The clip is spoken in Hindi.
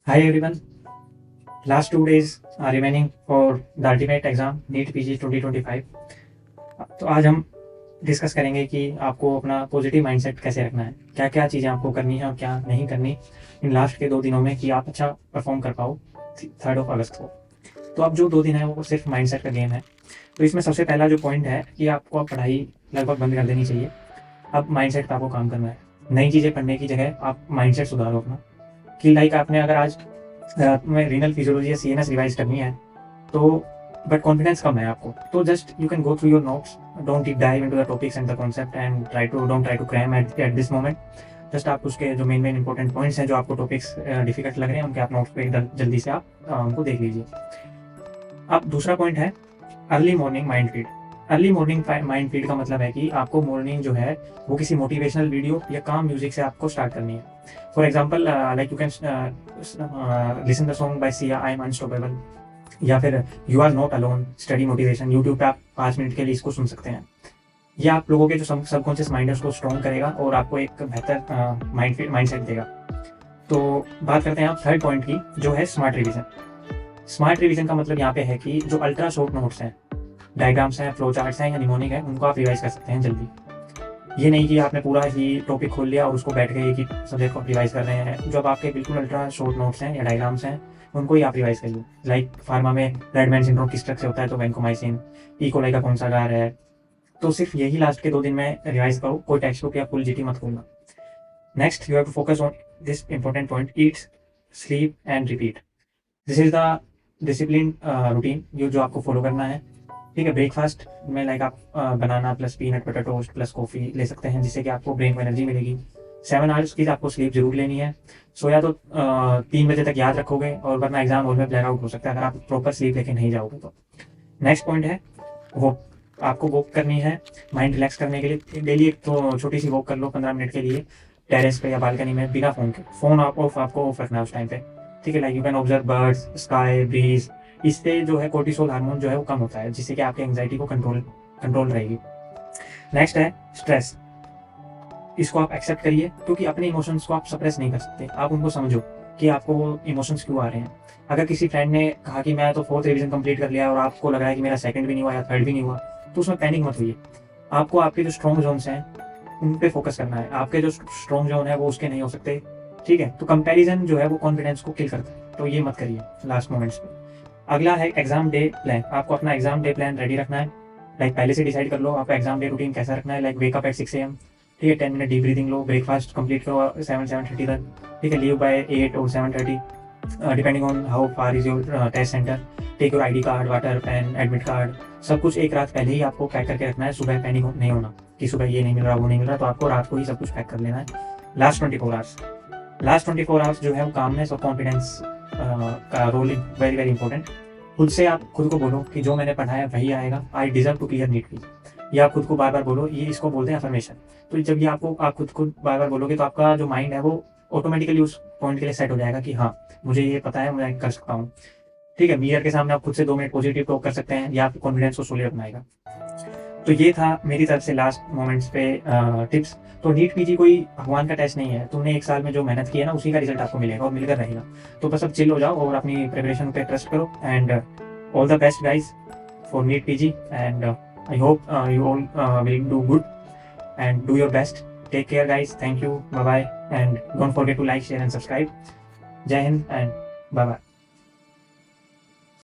Hi everyone. Last 2 days are remaining for the ultimate exam NEET PG 2025. तो आज हम डिस्कस करेंगे कि आपको अपना पॉजिटिव माइंडसेट कैसे रखना है, क्या क्या चीज़ें आपको करनी है और क्या नहीं करनी इन लास्ट के 2 दिनों में कि आप अच्छा परफॉर्म कर पाओ 3 अगस्त को। तो अब जो 2 दिन है वो सिर्फ माइंडसेट का गेम है। तो इसमें सबसे पहला जो पॉइंट है कि आपको अब पढ़ाई लगभग बंद कर देनी चाहिए। अब माइंडसेट पर आपको काम करना है। नई चीज़ें पढ़ने की जगह आप माइंडसेट सुधारो अपना। कि लाइक आपने अगर आज में रीनल फिजियोलॉजी या सीएनएस रिवाइज करनी है तो बट कॉन्फिडेंस कम है आपको, तो just you can go through your notes, don't deep dive into the topics and the concept and don't try to cram at this moment. Just आप उसके जो मेन इंपॉर्टेंट पॉइंट्स हैं जो आपको टॉपिक्स डिफिकल्ट लग रहे हैं उनके आप नोट्स पे जल्दी से आप उनको देख लीजिए। अब दूसरा पॉइंट है early morning mind feed. Early morning mind feed का मतलब है कि आपको मॉर्निंग जो है वो किसी मोटिवेशनल वीडियो या काम म्यूजिक से आपको स्टार्ट करनी है। For example like you can listen the song by Sia I am unstoppable, या फिर you are not alone study motivation. YouTube पे आप 5 मिनट के लिए इसको सुन सकते हैं। ये आप लोगों के जो सबकॉन्शियस माइंड है उसको स्ट्रॉन्ग करेगा और आपको एक बेहतर माइंड सेट देगा। तो बात करते हैं आप थर्ड पॉइंट की, जो है स्मार्ट रिविजन। स्मार्ट रिवीजन का मतलब यहाँ पे है कि जो अल्ट्रा शॉर्ट नोट्स हैं, डायग्राम्स हैं, फ्लो चार्ट्स हैं या निमोनिक है, उनको आप रिवाइज कर सकते हैं जल्दी। ये नहीं कि आपने पूरा ही टॉपिक खोल लिया और उसको बैठ गए कि सब्जेक्ट को रिवाइज कर रहे हैं। जो अब आपके बिल्कुल अल्ट्रा शॉर्ट नोट्स हैं या डायग्राम्स हैं उनको ही आप रिवाइज करिए। लाइक फार्मा में रेडमैन सिंड्रोम किस तरह से होता है, तो वैंकोमाइसिन, इकोलाई का कौन सा गार है। तो सिर्फ यही लास्ट के 2 दिन में रिवाइज करो, कोई टेक्स्ट बुक या फुल जीटी मत खोलना। Next you have to focus on this important point, eat, sleep and repeat. This is the discipline routine जो आपको फॉलो करना है। ठीक है, ब्रेकफास्ट में लाइक आप banana plus peanut butter toast plus coffee ले सकते हैं, जिससे कि आपको ब्रेन को एनर्जी मिलेगी। 7 आवर्स की आपको स्लीप जरूर लेनी है। सोया तो 3 बजे तक याद रखोगे और वरना एग्जाम हॉल में ब्लैकआउट हो सकता है अगर आप प्रॉपर स्लीप लेके नहीं जाओगे तो। नेक्स्ट पॉइंट है वॉक। आपको वॉक करनी है माइंड रिलैक्स करने के लिए। डेली एक तो छोटी सी वॉक कर लो 15 मिनट के लिए, टेरेस पे या बालकनी में, बिना फोन के। फोन आपको ऑफ रखना है उस टाइम पे। ठीक है, like you can observe birds, sky, breeze. इससे जो है कोर्टिसोल हार्मोन जो है वो कम होता है, जिससे कि आपकी एंग्जाइटी को कंट्रोल रहेगी। नेक्स्ट है स्ट्रेस। इसको आप एक्सेप्ट करिए, क्योंकि अपने इमोशंस को आप सप्रेस नहीं कर सकते। आप उनको समझो कि आपको वो इमोशंस क्यों आ रहे हैं। अगर किसी फ्रेंड ने कहा कि मैं तो 4th रिवीजन कंप्लीट कर लिया और आपको लग रहा है कि मेरा 2nd भी नहीं हुआ या 3rd भी नहीं हुआ, तो उसमें पैनिक मत होइए। आपको आपके जो स्ट्रॉन्ग जोन्स हैं उन पे फोकस करना है। आपके जो स्ट्रॉन्ग जोन है वो उसके नहीं हो सकते। ठीक है, तो कंपैरिजन जो है वो कॉन्फिडेंस को किल करता है, तो ये मत करिए लास्ट मोमेंट्स पे। अगला है एग्जाम डे प्लान। आपको अपना एग्जाम डे प्लान रेडी रखना है। लाइक पहले से डिसाइड कर लो आपका एग्जाम डे रूटीन कैसा रखना है। लाइक वेकअप एट 6 AM, ठीक है, 10 मिनट डीप ब्रीथिंग लो, ब्रेकफास्ट कंप्लीट करो 7-7:30 तक। ठीक है, लीव बाय 8 और 7:30 depending on how far is your test centre. Take your ID card, water, pen, admit card, सब कुछ एक रात पहले ही आपको पैक करके रखना है। सुबह पैनिक नहीं होना कि सुबह ये नहीं मिल रहा वो नहीं मिल रहा, तो आपको रात को ही सब कुछ पैक कर लेना है। लास्ट 24 आवर्स जो है वो कामनेस और कॉन्फिडेंस का रोल वेरी वेरी इंपॉर्टेंट। खुद से आप खुद को बोलो कि जो मैंने पढ़ा है वही आएगा, I deserve to clear NEET PG. ये आप खुद को बार बार बोलो, ये इसको बोलते हैं अफर्मेशन। तो जब ये आप खुद बार बार बोलोगे तो आपका जो माइंड है वो ऑटोमेटिकली उस पॉइंट के लिए सेट हो जाएगा कि हाँ मुझे ये पता है, मैं कर सकता हूँ। ठीक है, मिरर के सामने आप खुद से 2 मिनट पॉजिटिव टॉक कर सकते हैं, या आपको कॉन्फिडेंस को सोलिड बनाएगा। तो ये था मेरी तरफ से लास्ट मोमेंट्स पे टिप्स। तो नीट पीजी कोई भगवान का टेस्ट नहीं है। तुमने 1 साल में जो मेहनत की है ना उसी का रिजल्ट आपको मिलेगा और मिलकर रहेगा। तो बस अब चिल हो जाओ और अपनी प्रिपरेशन पे ट्रस्ट करो। And all the best guys for NEET PG and I hope you all will do good and do your best. Take care guys, thank you, bye bye and don't forget to like, share and subscribe. जय हिंद एंड बाय बाय।